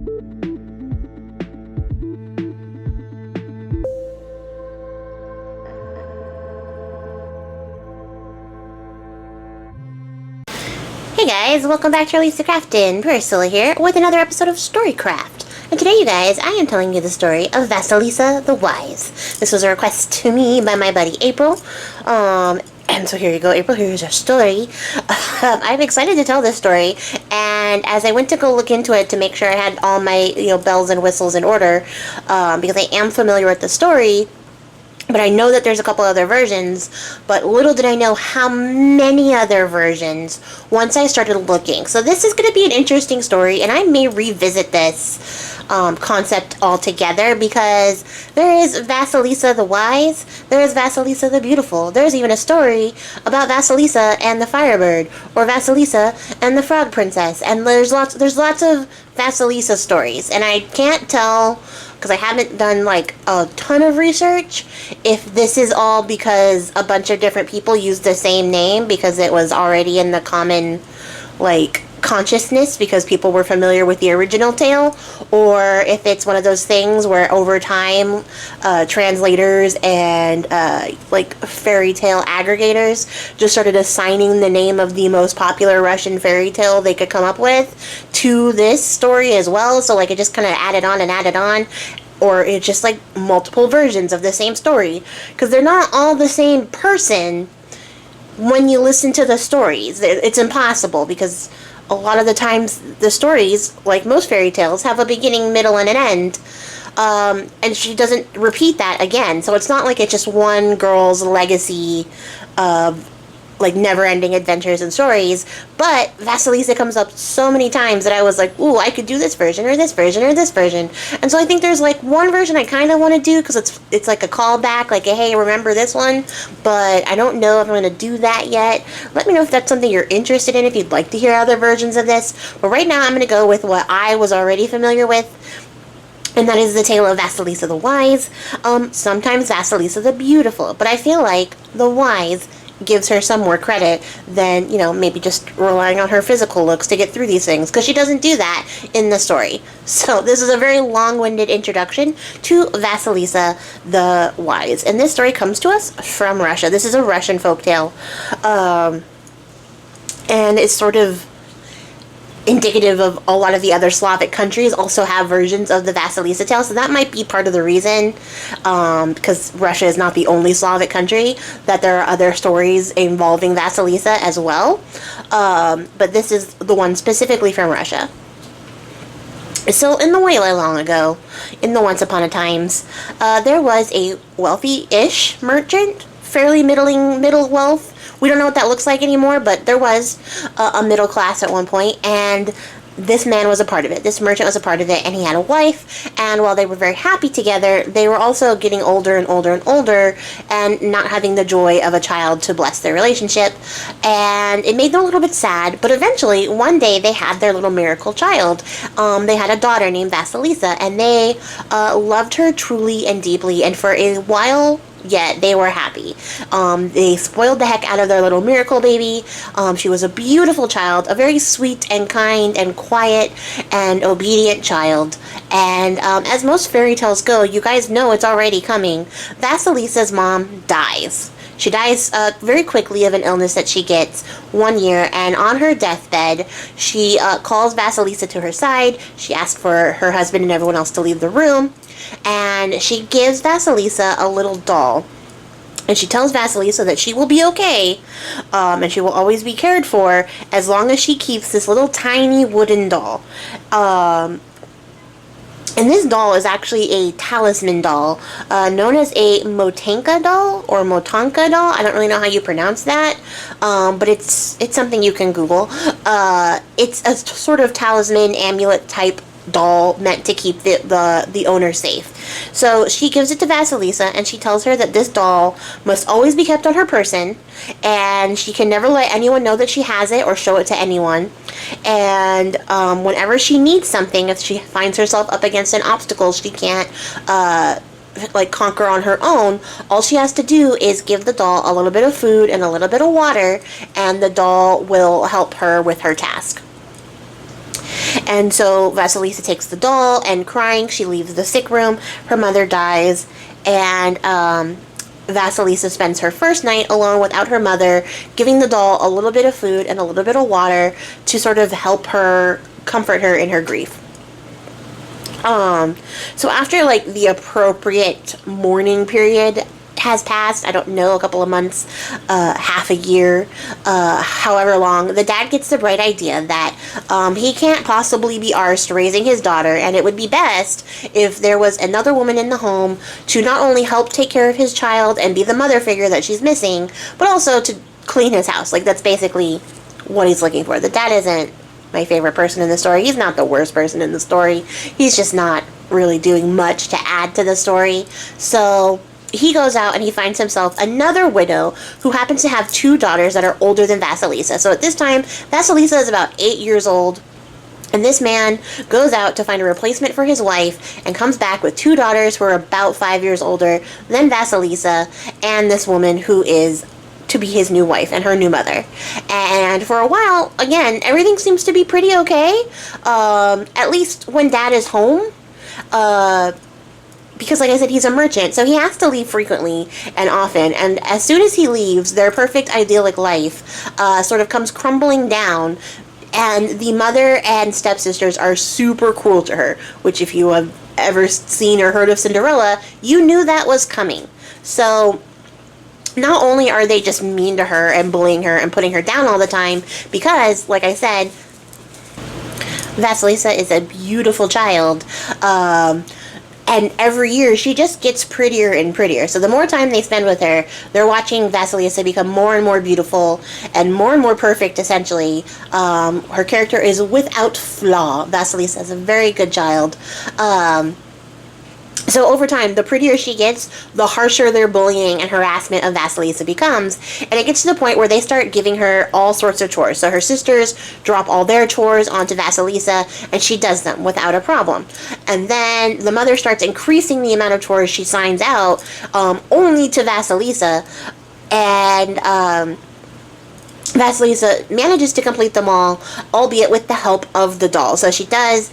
Hey guys, welcome back to Release the Craftin. Priscilla here with another episode of Storycraft. And today, you guys, I am telling you the story of Vasilisa the Wise. This was a request to me by my buddy April. And so here you go, April, here's our story. I'm excited to tell this story, and as I went to go look into it to make sure I had all my, bells and whistles in order, because I am familiar with the story, but I know that there's a couple other versions, but little did I know how many other versions once I started looking. So this is going to be an interesting story, and I may revisit this concept altogether, because there is Vasilisa the Wise, there is Vasilisa the Beautiful, there's even a story about Vasilisa and the Firebird, or Vasilisa and the Frog Princess, and there's lots of Vasilisa stories, and I can't tell, because I haven't done like a ton of research, if this is all because a bunch of different people use the same name because it was already in the common consciousness because people were familiar with the original tale, or if it's one of those things where over time translators and fairy tale aggregators just started assigning the name of the most popular Russian fairy tale they could come up with to this story as well. So it just kind of added on, or it's just multiple versions of the same story, because they're not all the same person when you listen to the stories. It's impossible, because a lot of the times the stories, like most fairy tales, have a beginning, middle, and an end. And she doesn't repeat that again. So it's not like it's just one girl's legacy of never-ending adventures and stories. Like Vasilisa comes up so many times that I was like, ooh, I could do this version, or this version, or this version. And so I think there's one version I kind of want to do, because it's like a callback, hey, remember this one? But I don't know if I'm going to do that yet. Let me know if that's something you're interested in, if you'd like to hear other versions of this. But right now I'm going to go with what I was already familiar with, and that is the tale of Vasilisa the Wise. Sometimes Vasilisa the Beautiful, but I feel like the Wise gives her some more credit than, maybe just relying on her physical looks to get through these things, because she doesn't do that in the story. So this is a very long-winded introduction to Vasilisa the Wise, and this story comes to us from Russia. This is a Russian folktale, and it's sort of indicative of a lot of the other Slavic countries also have versions of the Vasilisa tale, so that might be part of the reason, because Russia is not the only Slavic country, that there are other stories involving Vasilisa as well, but this is the one specifically from Russia. So in the way long ago, in the once upon a times, there was a wealthy-ish merchant, fairly middle wealth. We don't know what that looks like anymore, but there was a middle class at one point, and this man was a part of it. This merchant was a part of it, and he had a wife, and while they were very happy together, they were also getting older and older and older, and not having the joy of a child to bless their relationship, and it made them a little bit sad. But eventually, one day, they had their little miracle child. They had a daughter named Vasilisa, and they loved her truly and deeply, and for a while yet they were happy. They spoiled the heck out of their little miracle baby. She was a beautiful child, a very sweet and kind and quiet and obedient child. And as most fairy tales go, you guys know it's already coming. Vasilisa's mom dies. She dies very quickly of an illness that she gets one year, and on her deathbed, she calls Vasilisa to her side. She asks for her husband and everyone else to leave the room, and she gives Vasilisa a little doll. And she tells Vasilisa that she will be okay, and she will always be cared for as long as she keeps this little tiny wooden doll. And this doll is actually a talisman doll, known as a Motanka doll, or Motanka doll. I don't really know how you pronounce that, but it's something you can Google. It's a sort of talisman, amulet type doll meant to keep the owner safe. So she gives it to Vasilisa, and she tells her that this doll must always be kept on her person, and she can never let anyone know that she has it or show it to anyone. And whenever she needs something, if she finds herself up against an obstacle she can't conquer on her own, all she has to do is give the doll a little bit of food and a little bit of water, and the doll will help her with her task. And so Vasilisa takes the doll, and crying, she leaves the sick room. Her mother dies, and Vasilisa spends her first night alone without her mother, giving the doll a little bit of food and a little bit of water to sort of help her, comfort her in her grief. So after, like, the appropriate mourning period has passed, I don't know, a couple of months, half a year, however long, the dad gets the bright idea that he can't possibly be arsed raising his daughter, and it would be best if there was another woman in the home to not only help take care of his child and be the mother figure that she's missing, but also to clean his house. Like, that's basically what he's looking for. The dad isn't my favorite person in the story. He's not the worst person in the story. He's just not really doing much to add to the story. So he goes out and he finds himself another widow who happens to have two daughters that are older than Vasilisa. So at this time, Vasilisa is about 8 years old. And this man goes out to find a replacement for his wife and comes back with two daughters who are about 5 years older than Vasilisa, and this woman who is to be his new wife and her new mother. And for a while, again, everything seems to be pretty okay. At least when dad is home. Because, like I said, he's a merchant, so he has to leave frequently and often. And as soon as he leaves, their perfect idyllic life sort of comes crumbling down. And the mother and stepsisters are super cruel to her, which, if you have ever seen or heard of Cinderella, you knew that was coming. So not only are they just mean to her and bullying her and putting her down all the time, because, like I said, Vasilisa is a beautiful child, and every year she just gets prettier and prettier. So the more time they spend with her, they're watching Vasilisa become more and more beautiful and more perfect, essentially. Her character is without flaw. Vasilisa is a very good child. So over time, the prettier she gets, the harsher their bullying and harassment of Vasilisa becomes. And it gets to the point where they start giving her all sorts of chores. So her sisters drop all their chores onto Vasilisa, and she does them without a problem. And then the mother starts increasing the amount of chores she signs out, only to Vasilisa. And Vasilisa manages to complete them all, albeit with the help of the doll. So she does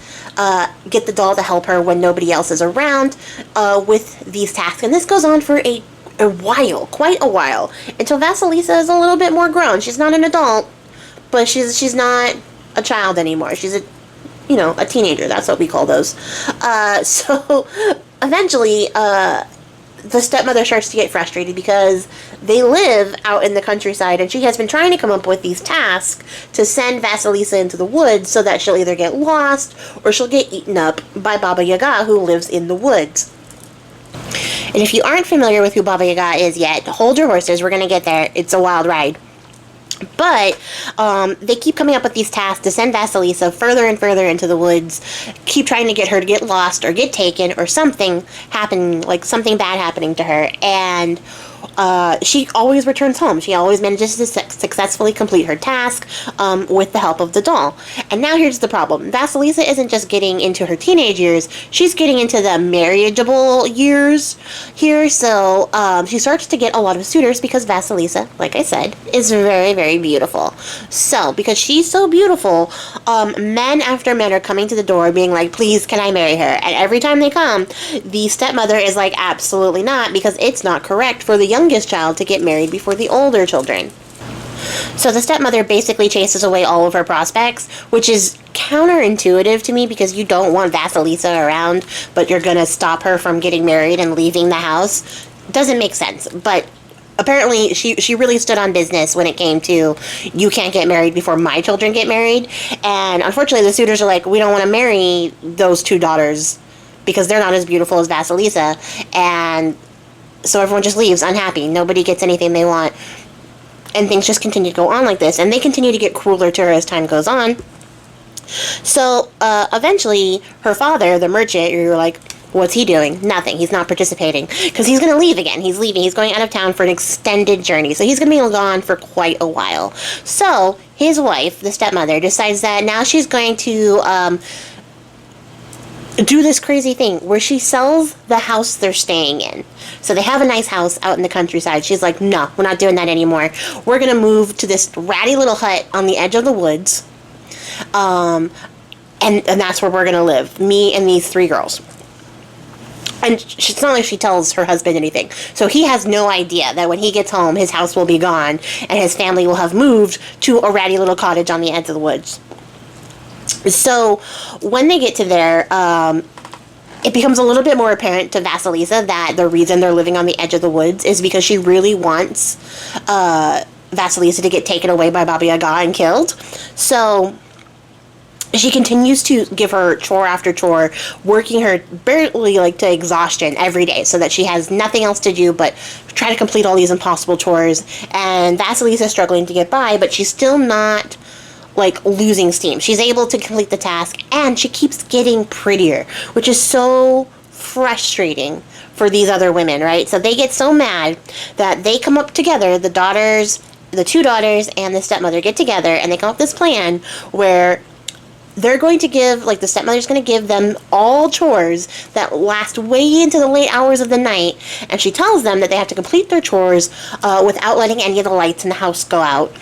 get the doll to help her when nobody else is around with these tasks. And this goes on for a while, quite a while, until Vasilisa is a little bit more grown. She's not an adult, but she's not a child anymore. She's a teenager. That's what we call those. So eventually, the stepmother starts to get frustrated because they live out in the countryside, and she has been trying to come up with these tasks to send Vasilisa into the woods so that she'll either get lost or she'll get eaten up by Baba Yaga, who lives in the woods. And if you aren't familiar with who Baba Yaga is yet, hold your horses. We're going to get there. It's a wild ride. But they keep coming up with these tasks to send Vasilisa further and further into the woods, keep trying to get her to get lost or get taken or something happening, like something bad happening to her. And she always returns home. She always manages to successfully complete her task with the help of the doll. And now here's the problem. Vasilisa isn't just getting into her teenage years, she's getting into the marriageable years here. So she starts to get a lot of suitors because Vasilisa, like I said, is very, very beautiful. So because she's so beautiful, men after men are coming to the door being like, please, can I marry her? And every time they come, the stepmother is like, absolutely not, because it's not correct for the youngest child to get married before the older children. So the stepmother basically chases away all of her prospects, which is counterintuitive to me because you don't want Vasilisa around, but you're going to stop her from getting married and leaving the house. Doesn't make sense, but apparently she really stood on business when it came to, you can't get married before my children get married. And unfortunately the suitors are like, we don't want to marry those two daughters because they're not as beautiful as Vasilisa. And so everyone just leaves unhappy. Nobody gets anything they want. And things just continue to go on like this. And they continue to get crueler to her as time goes on. So eventually her father, the merchant, you're like, what's he doing? Nothing. He's not participating. Because he's going to leave again. He's leaving. He's going out of town for an extended journey. So he's going to be gone for quite a while. So his wife, the stepmother, decides that now she's going to do this crazy thing where she sells the house they're staying in. So they have a nice house out in the countryside. She's like, no, we're not doing that anymore. We're going to move to this ratty little hut on the edge of the woods. and that's where we're gonna live, me and these 3 girls. And it's not like she tells her husband anything. So he has no idea that when he gets home, his house will be gone and his family will have moved to a ratty little cottage on the edge of the woods. So when they get to there, it becomes a little bit more apparent to Vasilisa that the reason they're living on the edge of the woods is because she really wants Vasilisa to get taken away by Baba Yaga and killed. So she continues to give her chore after chore, working her barely like to exhaustion every day so that she has nothing else to do but try to complete all these impossible chores. And Vasilisa is struggling to get by, but she's still not like losing steam. She's able to complete the task, and she keeps getting prettier, which is so frustrating for these other women, right? So they get so mad that they come up together, the 2 daughters and the stepmother get together, and they come up with this plan where they're going to give, like, the stepmother's going to give them all chores that last way into the late hours of the night, and she tells them that they have to complete their chores without letting any of the lights in the house go out.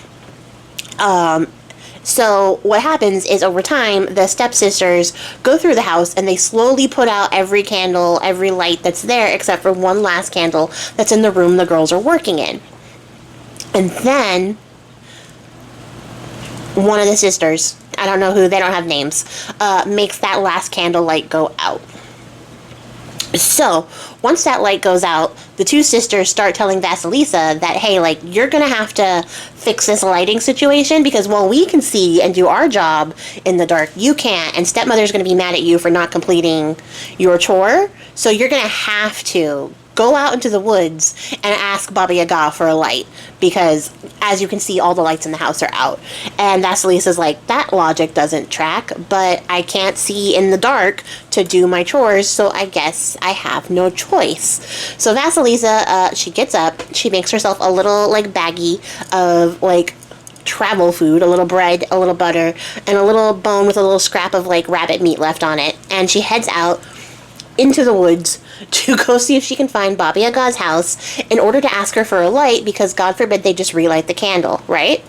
So what happens is, over time, the stepsisters go through the house and they slowly put out every candle, every light that's there, except for one last candle that's in the room the girls are working in. And then one of the sisters, I don't know who, they don't have names, makes that last candle light go out. So, once that light goes out, the 2 sisters start telling Vasilisa that, hey, like, you're gonna have to fix this lighting situation, because while we can see and do our job in the dark, you can't, and stepmother's gonna be mad at you for not completing your chore, so you're gonna have to go out into the woods and ask Baba Yaga for a light, because as you can see, all the lights in the house are out. And Vasilisa's like, that logic doesn't track, but I can't see in the dark to do my chores, so I guess I have no choice. So Vasilisa, she gets up, she makes herself a little, like, baggie of, like, travel food, a little bread, a little butter, and a little bone with a little scrap of, like, rabbit meat left on it, and she heads out into the woods to go see if she can find Baba Yaga's house in order to ask her for a light, because God forbid they just relight the candle, right?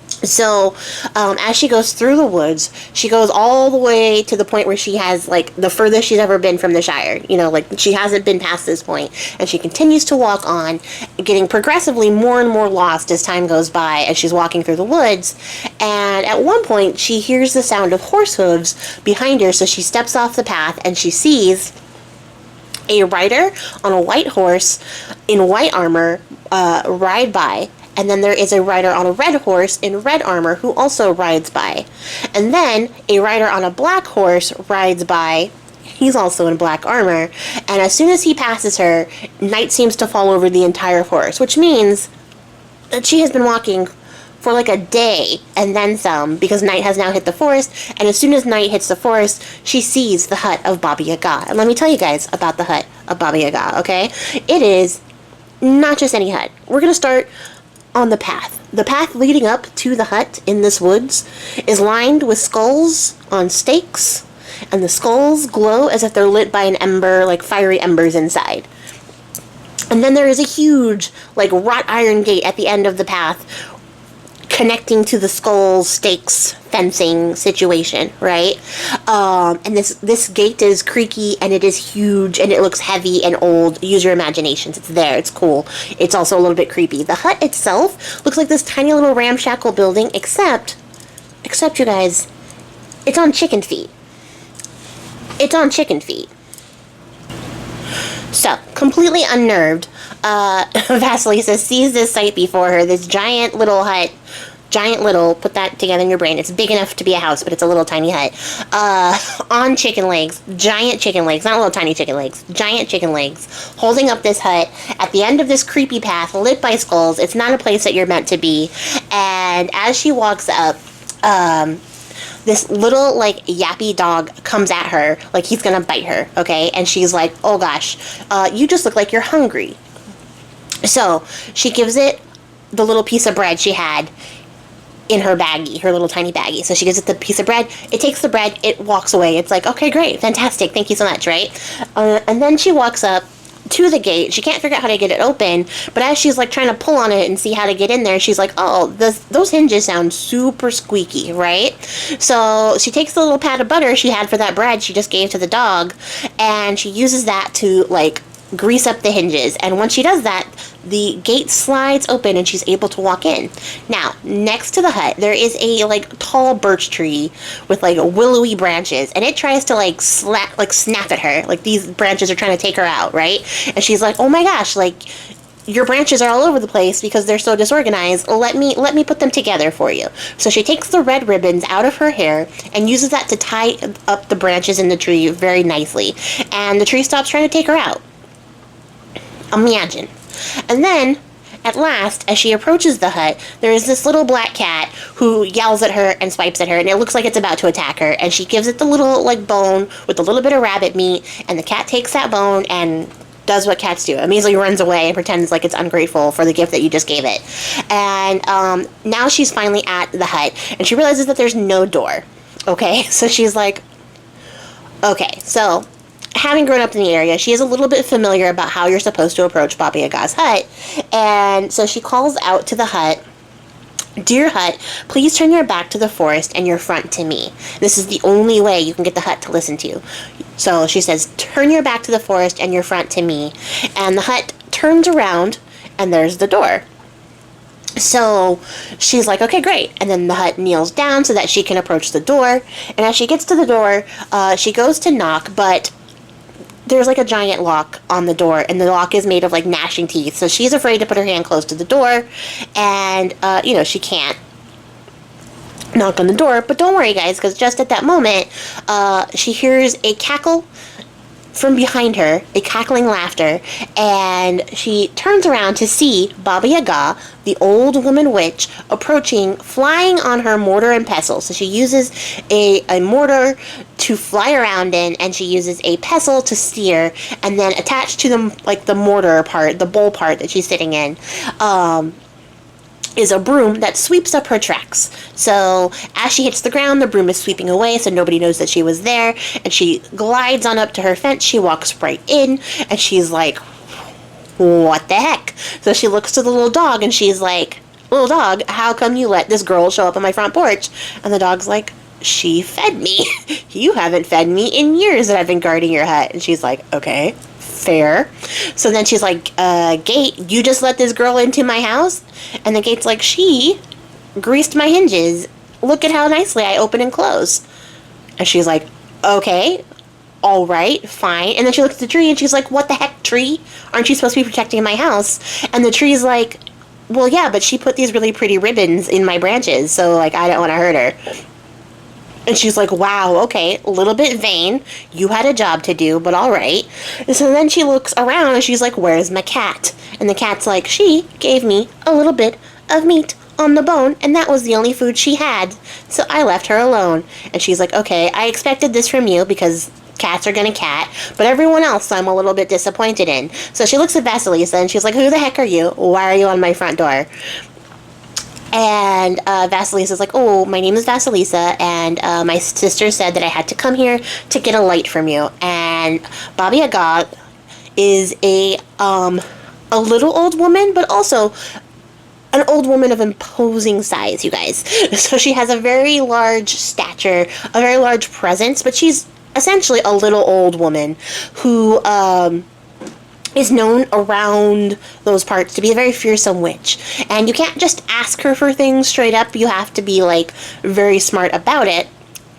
So, as she goes through the woods, she goes all the way to the point where she has, like, the furthest she's ever been from the Shire. You know, like, she hasn't been past this point. And she continues to walk on, getting progressively more and more lost as time goes by as she's walking through the woods. And at one point, she hears the sound of horse hooves behind her, so she steps off the path and she sees a rider on a white horse in white armor ride by. And then there is a rider on a red horse in red armor who also rides by. And then a rider on a black horse rides by. He's also in black armor. And as soon as he passes her, night seems to fall over the entire forest, which means that she has been walking for like a day and then some, because night has now hit the forest. And as soon as night hits the forest, she sees the hut of Baba Yaga. And let me tell you guys about the hut of Baba Yaga, okay? It is not just any hut. We're going to start on the path. The path leading up to the hut in this woods is lined with skulls on stakes, and the skulls glow as if they're lit by an ember, like fiery embers inside. And then there is a huge, like, wrought iron gate at the end of the path connecting to the skull stakes fencing situation, right? And this gate is creaky, and it is huge, and it looks heavy and old. Use your imaginations. It's there. It's cool. It's also a little bit creepy. The hut itself looks like this tiny little ramshackle building, except you guys, it's on chicken feet. It's on chicken feet. So, completely unnerved, Vasilisa sees this sight before her, this giant little hut, put that together in your brain, it's big enough to be a house, but it's a little tiny hut, on chicken legs, giant chicken legs, not little tiny chicken legs, giant chicken legs, holding up this hut, at the end of this creepy path, lit by skulls. It's not a place that you're meant to be, and as she walks up, this little, like, yappy dog comes at her, like he's gonna bite her, okay? And she's like, oh gosh, you just look like you're hungry. So, she gives it the little piece of bread she had in her baggie, her little tiny baggie. So she gives it the piece of bread, it takes the bread, it walks away. It's like, okay, great, fantastic, thank you so much, right? And then she walks up to the gate. She can't figure out how to get it open, but as she's like trying to pull on it and see how to get in there, she's like, oh, those hinges sound super squeaky, right? So she takes the little pat of butter she had for that bread she just gave to the dog, and she uses that to like grease up the hinges. And once she does that, the gate slides open and she's able to walk in. Now, next to the hut, there is a like tall birch tree with like willowy branches, and it tries to like snap at her. Like these branches are trying to take her out, right? And she's like, oh my gosh, like your branches are all over the place because they're so disorganized. Let me put them together for you. So she takes the red ribbons out of her hair and uses that to tie up the branches in the tree very nicely. And the tree stops trying to take her out. Imagine. And then, at last, as she approaches the hut, there is this little black cat who yells at her and swipes at her, and it looks like it's about to attack her. And she gives it the little, like, bone with a little bit of rabbit meat, and the cat takes that bone and does what cats do. Immediately runs away and pretends like it's ungrateful for the gift that you just gave it. And now she's finally at the hut, and she realizes that there's no door. Okay? So she's like, okay, so having grown up in the area, she is a little bit familiar about how you're supposed to approach Baba Yaga's hut. And so she calls out to the hut, dear hut, please turn your back to the forest and your front to me. This is the only way you can get the hut to listen to you. So she says, turn your back to the forest and your front to me. And the hut turns around and there's the door. So she's like, okay, great. And then the hut kneels down so that she can approach the door. And as she gets to the door, she goes to knock, but there's like a giant lock on the door, and the lock is made of like gnashing teeth. So she's afraid to put her hand close to the door, and she can't knock on the door. But don't worry, guys, because just at that moment, she hears a cackle from behind her, a cackling laughter, and she turns around to see Baba Yaga, the old woman witch, approaching, flying on her mortar and pestle. So she uses a mortar to fly around in, and she uses a pestle to steer, and then attached to the mortar part, the bowl part that she's sitting in, is a broom that sweeps up her tracks. So as she hits the ground, the broom is sweeping away so nobody knows that she was there, and she glides on up to her fence. She walks right in, and she's like, what the heck? So she looks to the little dog, and she's like, little dog, how come you let this girl show up on my front porch? And the dog's like, she fed me. You haven't fed me in years that I've been guarding your hut. And she's like, okay, fair. So then she's like, Gate, you just let this girl into my house? And the Gate's like, she greased my hinges. Look at how nicely I open and close. And she's like, okay, all right, fine. And then she looks at the tree and she's like, what the heck, tree? Aren't you supposed to be protecting my house? And the tree's like, well, yeah, but she put these really pretty ribbons in my branches, so like I don't want to hurt her. And she's like, wow, okay, a little bit vain. You had a job to do, but all right. And so then she looks around and she's like, where's my cat? And the cat's like, she gave me a little bit of meat on the bone, and that was the only food she had. So I left her alone. And she's like, okay, I expected this from you because cats are gonna cat, but everyone else I'm a little bit disappointed in. So she looks at Vasilisa and she's like, who the heck are you? Why are you on my front door? And Vasilisa's like, oh, my name is Vasilisa, and my sister said that I had to come here to get a light from you. And Baba Yaga is a little old woman, but also an old woman of imposing size, you guys. So she has a very large stature, a very large presence, but she's essentially a little old woman who is known around those parts to be a very fearsome witch. And you can't just ask her for things straight up. You have to be, like, very smart about it.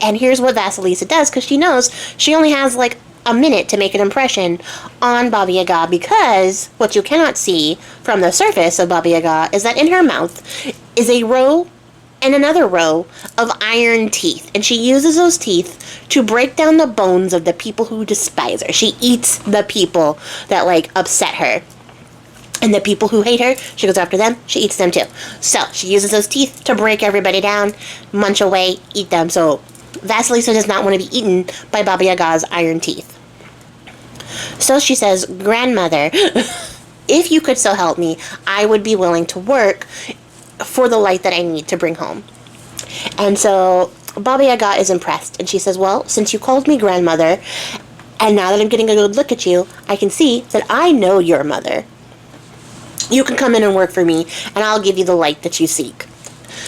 And here's what Vasilisa does, because she knows she only has, like, a minute to make an impression on Baba Yaga, because what you cannot see from the surface of Baba Yaga is that in her mouth is a row and another row of iron teeth, and she uses those teeth to break down the bones of the people who despise her. She eats the people that, like, upset her. And the people who hate her, she goes after them, she eats them too. So, she uses those teeth to break everybody down, munch away, eat them. So, Vasilisa does not want to be eaten by Baba Yaga's iron teeth. So she says, grandmother, if you could so help me, I would be willing to work for the light that I need to bring home. And so Baba Yaga is impressed, and she says, well, since you called me grandmother, And now that I'm getting a good look at you, I can see that I know your mother. You can come in and work for me, and I'll give you the light that you seek.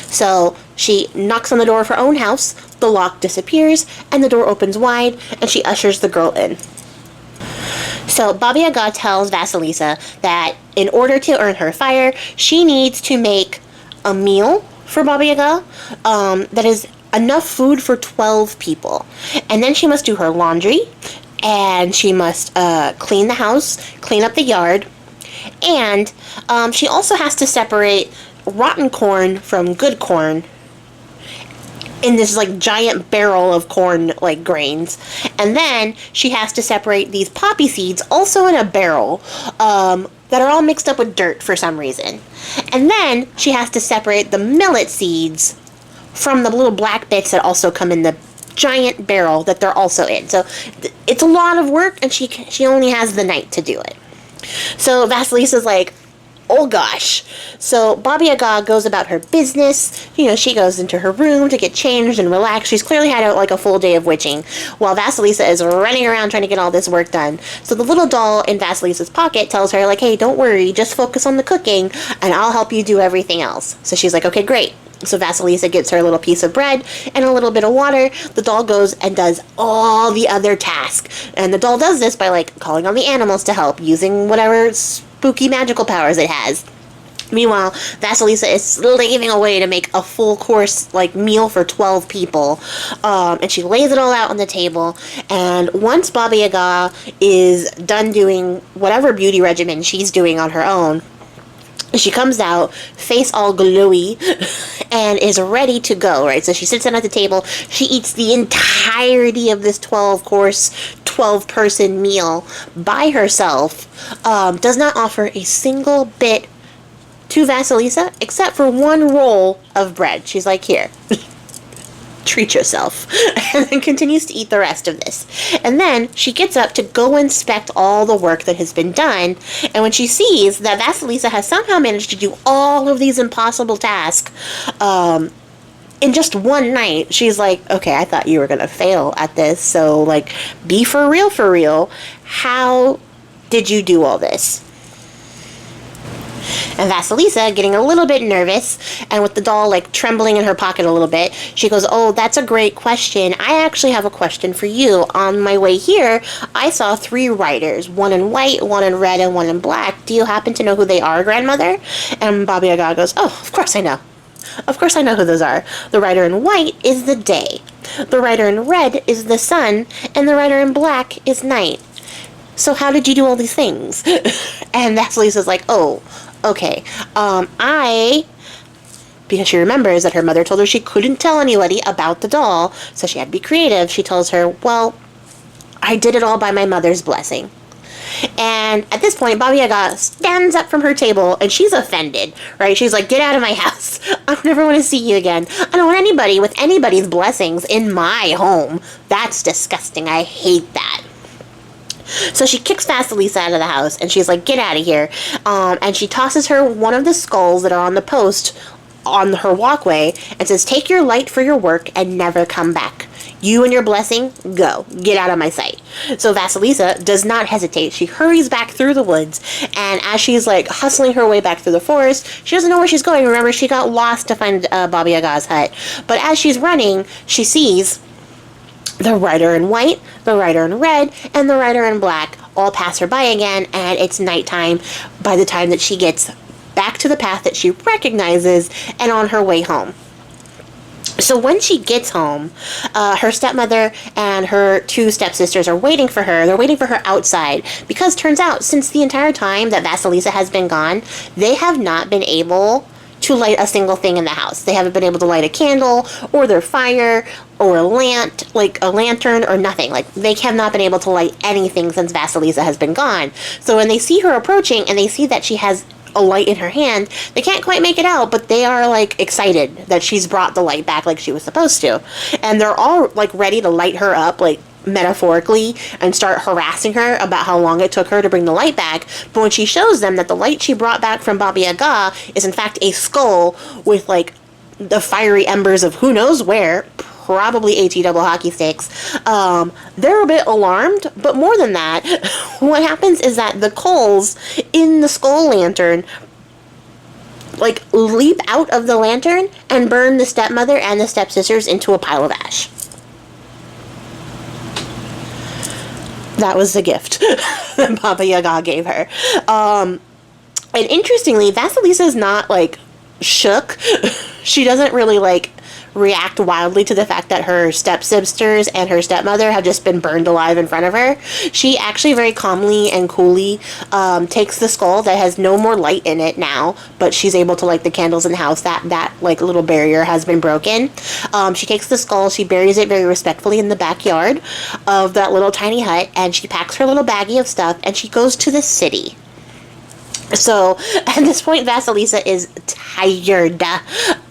So she knocks on the door of her own house, the lock disappears, and the door opens wide, and she ushers the girl in. So Baba Yaga tells Vasilisa that in order to earn her fire, she needs to make a meal for Baba Yaga that is enough food for 12 people. And then she must do her laundry, and she must clean the house, clean up the yard, and she also has to separate rotten corn from good corn in this like giant barrel of corn like grains. And then she has to separate these poppy seeds also in a barrel that are all mixed up with dirt for some reason. And then she has to separate the millet seeds from the little black bits that also come in the giant barrel that they're also in. So it's a lot of work, and she only has the night to do it. So Vasilisa's like, oh gosh. So Baba Yaga goes about her business. You know, she goes into her room to get changed and relax. She's clearly had like a full day of witching, while Vasilisa is running around trying to get all this work done. So the little doll in Vasilisa's pocket tells her, like, hey, don't worry, just focus on the cooking, and I'll help you do everything else. So she's like, okay, great. So Vasilisa gets her a little piece of bread and a little bit of water. The doll goes and does all the other tasks. And the doll does this by, like, calling on the animals to help, using whatever spooky magical powers it has. Meanwhile, Vasilisa is slaving away to make a full course, like, meal for 12 people. And she lays it all out on the table. And once Baba Yaga is done doing whatever beauty regimen she's doing on her own, she comes out, face all glowy, and is ready to go, right? So she sits down at the table, she eats the entirety of this 12-course, 12-person meal by herself, does not offer a single bit to Vasilisa, except for one roll of bread. She's like, here, treat yourself, and then continues to eat the rest of this. And then she gets up to go inspect all the work that has been done, and when she sees that Vasilisa has somehow managed to do all of these impossible tasks in just one night, she's like, okay, I thought you were gonna fail at this, so, like, be for real. How did you do all this? And Vasilisa, getting a little bit nervous, and with the doll, like, trembling in her pocket a little bit, she goes, oh, that's a great question. I actually have a question for you. On my way here, I saw 3 riders, one in white, one in red, and one in black. Do you happen to know who they are, grandmother? And Baba Yaga goes, oh, of course I know. Of course I know who those are. The rider in white is the day. The rider in red is the sun, and the rider in black is night. So how did you do all these things? And Vasilisa's like, oh, okay, because she remembers that her mother told her she couldn't tell anybody about the doll, so she had to be creative. She tells her, well, I did it all by my mother's blessing. And at this point, Baba Yaga stands up from her table, and she's offended, right? She's like, get out of my house. I never want to see you again. I don't want anybody with anybody's blessings in my home. That's disgusting. I hate that. So she kicks Vasilisa out of the house, and she's like, get out of here. And she tosses her one of the skulls that are on the post on her walkway and says, take your light for your work and never come back. You and your blessing, go. Get out of my sight. So Vasilisa does not hesitate. She hurries back through the woods, and as she's, like, hustling her way back through the forest, she doesn't know where she's going. Remember, she got lost to find Baba Yaga's hut. But as she's running, she sees the rider in white, the rider in red, and the rider in black all pass her by again, and it's nighttime by the time that she gets back to the path that she recognizes and on her way home. So when she gets home, her stepmother and her 2 stepsisters are waiting for her. They're waiting for her outside, because turns out, since the entire time that Vasilisa has been gone, they have not been able to light a single thing in the house. They haven't been able to light a candle, or their fire, or a lantern, or nothing. Like, they have not been able to light anything since Vasilisa has been gone. So when they see her approaching, and they see that she has a light in her hand, they can't quite make it out, but they are, like, excited that she's brought the light back like she was supposed to. And they're all, like, ready to light her up, like, metaphorically, and start harassing her about how long it took her to bring the light back. But when she shows them that the light she brought back from Baba Yaga is in fact a skull with, like, the fiery embers of who knows where probably AT double hockey sticks. They're a bit alarmed, but more than that, what happens is that the coals in the skull lantern like leap out of the lantern and burn the stepmother and the stepsisters into a pile of ash. That was the gift that Baba Yaga gave her. And interestingly, Vasilisa is not like shook. She doesn't really like react wildly to the fact that her stepsisters and her stepmother have just been burned alive in front of her. She actually very calmly and coolly takes the skull that has no more light in it now, but she's able to light the candles in the house. That like little barrier has been broken. She takes the skull, she buries it very respectfully in the backyard of that little tiny hut, and she packs her little baggie of stuff and she goes to the city. So, at this point, Vasilisa is tired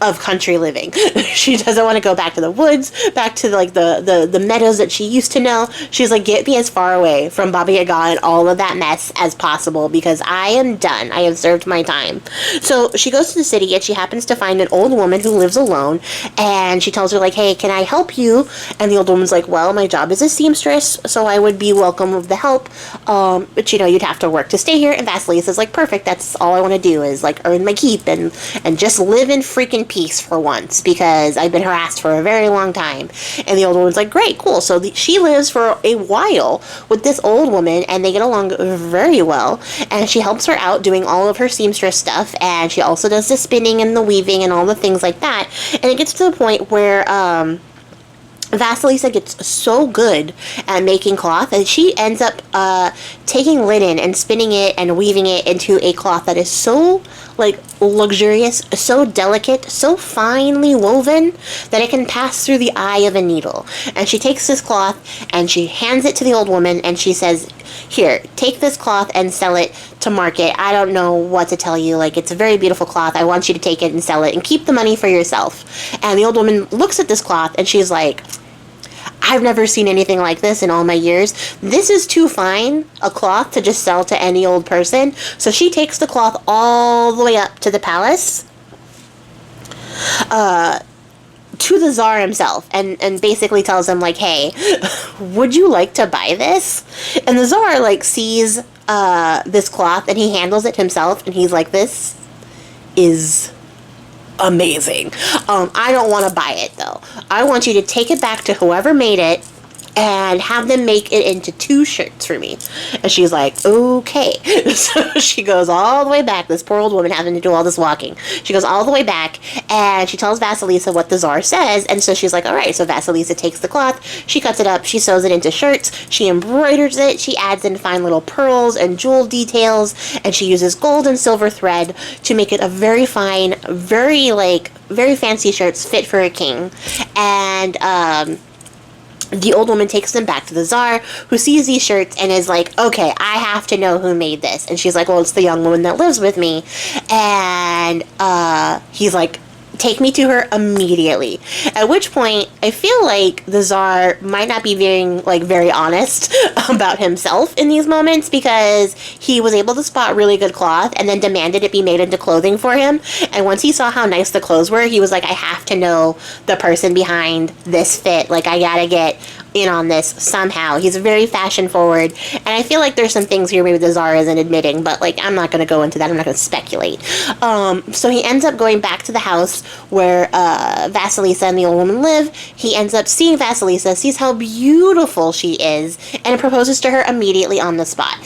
of country living. She doesn't want to go back to the woods, back to, like, the meadows that she used to know. She's like, get me as far away from Baba Yaga and all of that mess as possible, because I am done. I have served my time. So, she goes to the city, and she happens to find an old woman who lives alone, and she tells her, like, hey, can I help you? And the old woman's like, well, my job is a seamstress, so I would be welcome of the help, but, you know, you'd have to work to stay here. And Vasilisa's like, perfect, that's all I want to do is like earn my keep and just live in freaking peace for once, because I've been harassed for a very long time. And the old woman's like, great, cool. So she lives for a while with this old woman, and they get along very well, and she helps her out doing all of her seamstress stuff, and she also does the spinning and the weaving and all the things like that. And it gets to the point where Vasilisa gets so good at making cloth that she ends up taking linen and spinning it and weaving it into a cloth that is so like luxurious, so delicate, so finely woven that it can pass through the eye of a needle. And she takes this cloth and she hands it to the old woman and she says, here, take this cloth and sell it to market. I don't know what to tell you. Like, it's a very beautiful cloth. I want you to take it and sell it and keep the money for yourself. And the old woman looks at this cloth and she's like, I've never seen anything like this in all my years. This is too fine a cloth to just sell to any old person. So she takes the cloth all the way up to the palace, to the Tsar himself, and basically tells him, like, hey, would you like to buy this? And the Tsar, like, sees this cloth, and he handles it himself, and he's like, this is amazing. I don't want to buy it, though. I want you to take it back to whoever made it and have them make it into 2 shirts for me. And she's like, okay. So she goes all the way back, this poor old woman having to do all this walking. She goes all the way back, and she tells Vasilisa what the Tsar says, and so she's like, alright. So Vasilisa takes the cloth, she cuts it up, she sews it into shirts, she embroiders it, she adds in fine little pearls and jewel details, and she uses gold and silver thread to make it a very fine, very fancy shirts fit for a king. And, the old woman takes them back to the Tsar, who sees these shirts and is like, okay, I have to know who made this. And she's like, well, it's the young woman that lives with me. And he's like, take me to her immediately. At which point, I feel like the Tsar might not be being, like, very honest about himself in these moments, because he was able to spot really good cloth and then demanded it be made into clothing for him. And once he saw how nice the clothes were, he was like, I have to know the person behind this fit. Like, I gotta get in on this somehow. He's very fashion forward, and I feel like there's some things here maybe the Tsar isn't admitting, but, like, I'm not gonna go into that. I'm not gonna speculate. So he ends up going back to the house where Vasilisa and the old woman live. He ends up seeing Vasilisa, sees how beautiful she is, and proposes to her immediately on the spot.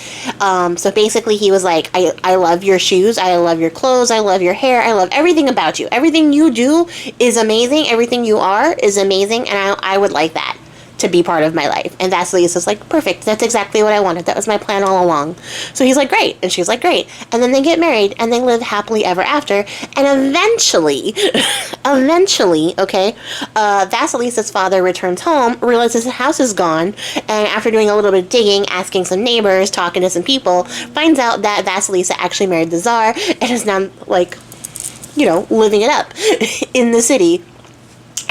So basically he was like, I love your shoes, I love your clothes, I love your hair, I love everything about you. Everything you do is amazing, everything you are is amazing, and I would like that to be part of my life. And Vasilisa's like, perfect, that's exactly what I wanted. That was my plan all along. So he's like, great. And she's like, great. And then they get married, and they live happily ever after. And eventually, Vasilisa's father returns home, realizes his house is gone, and after doing a little bit of digging, asking some neighbors, talking to some people, finds out that Vasilisa actually married the Tsar, and is now, like, you know, living it up in the city.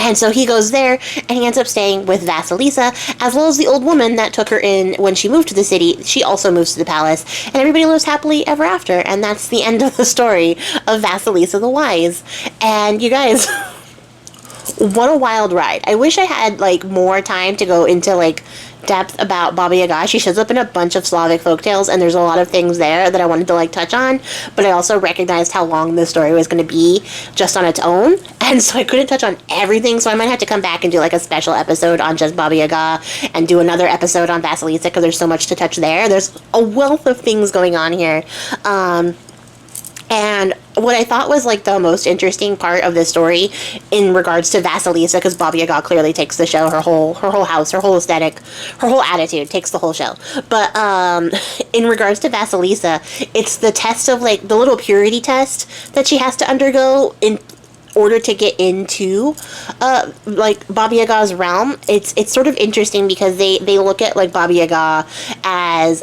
And so he goes there, and he ends up staying with Vasilisa, as well as the old woman that took her in when she moved to the city. She also moves to the palace, and everybody lives happily ever after. And that's the end of the story of Vasilisa the Wise. And you guys, what a wild ride. I wish I had, like, more time to go into, like, depth about Baba Yaga. She shows up in a bunch of Slavic folktales, and there's a lot of things there that I wanted to, like, touch on, but I also recognized how long this story was going to be just on its own, and so I couldn't touch on everything, so I might have to come back and do, like, a special episode on just Baba Yaga, and do another episode on Vasilisa, because there's so much to touch there. There's a wealth of things going on here. And what I thought was, like, the most interesting part of this story in regards to Vasilisa, because Baba Yaga clearly takes the show, her whole house, her whole aesthetic, her whole attitude takes the whole show. But in regards to Vasilisa, it's the test of, like, the little purity test that she has to undergo in order to get into like Baba Yaga's realm. It's sort of interesting because they look at, like, Baba Yaga as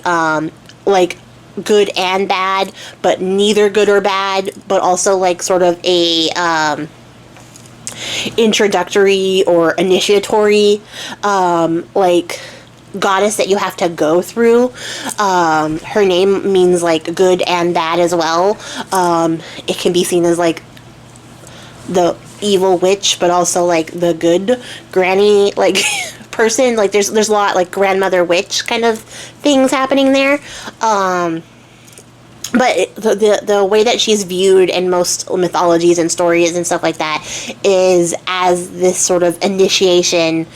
like good and bad, but neither good or bad, but also, like, sort of a introductory or initiatory like goddess that you have to go through. Her name means, like, good and bad as well. It can be seen as, like, the evil witch, but also, like, the good granny, like, person. Like, there's a lot, like, grandmother witch kind of things happening there. But the way that she's viewed in most mythologies and stories and stuff like that is as this sort of initiation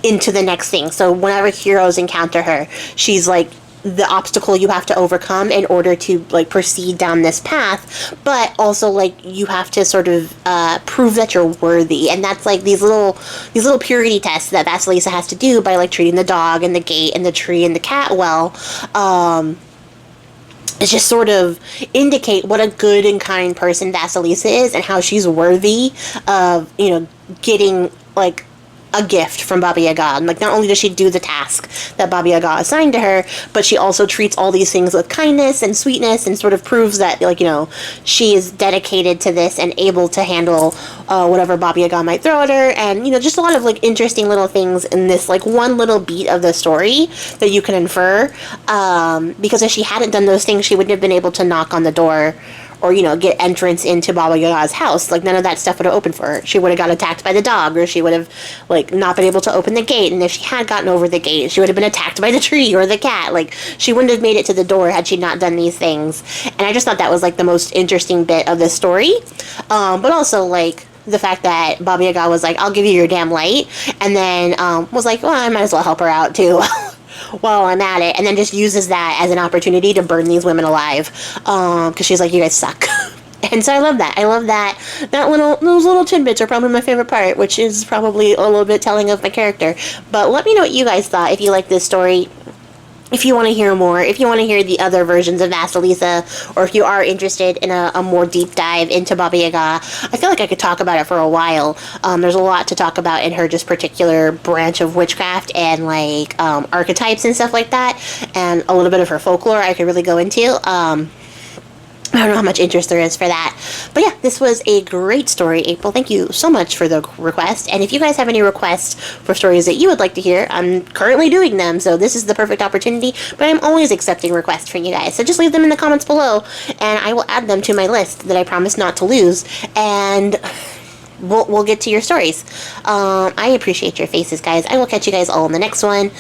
into the next thing. So whenever heroes encounter her, she's, like, the obstacle you have to overcome in order to, like, proceed down this path, but also, like, you have to sort of prove that you're worthy, and that's, like, these little purity tests that Vasilisa has to do by, like, treating the dog and the gate and the tree and the cat well. It's just sort of indicate what a good and kind person Vasilisa is and how she's worthy of, you know, getting, like, a gift from Baba Yaga. And, like, not only does she do the task that Baba Yaga assigned to her, but she also treats all these things with kindness and sweetness and sort of proves that, like, you know, she is dedicated to this and able to handle whatever Baba Yaga might throw at her. And, you know, just a lot of, like, interesting little things in this, like, one little beat of the story that you can infer. Because if she hadn't done those things, she wouldn't have been able to knock on the door or, you know, get entrance into Baba Yaga's house. Like, none of that stuff would have opened for her. She would have got attacked by the dog, or she would have, like, not been able to open the gate. And if she had gotten over the gate, she would have been attacked by the tree or the cat. Like, she wouldn't have made it to the door had she not done these things. And I just thought that was, like, the most interesting bit of this story. But also, like, the fact that Baba Yaga was like, I'll give you your damn light. And then was like, well, I might as well help her out, too. While I'm at it, and then just uses that as an opportunity to burn these women alive, because she's like, you guys suck. And so I love that. I love that. Those little tidbits are probably my favorite part, which is probably a little bit telling of my character. But let me know what you guys thought, if you like this story. If you want to hear more, if you want to hear the other versions of Vasilisa, or if you are interested in a more deep dive into Baba Yaga, I feel like I could talk about it for a while. There's a lot to talk about in her just particular branch of witchcraft and, like, archetypes and stuff like that, and a little bit of her folklore I could really go into. I don't know how much interest there is for that. But yeah, this was a great story, April. Thank you so much for the request. And if you guys have any requests for stories that you would like to hear, I'm currently doing them, so this is the perfect opportunity. But I'm always accepting requests from you guys. So just leave them in the comments below, and I will add them to my list that I promise not to lose. And we'll get to your stories. I appreciate your faces, guys. I will catch you guys all in the next one.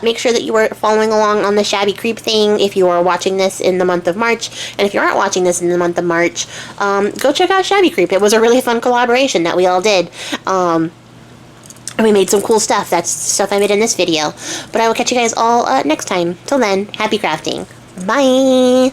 Make sure that you are following along on the Shabby Creep thing if you are watching this in the month of March. And if you aren't watching this in the month of March, go check out Shabby Creep. It was a really fun collaboration that we all did. And we made some cool stuff. That's stuff I made in this video. But I will catch you guys all next time. Till then, happy crafting. Bye!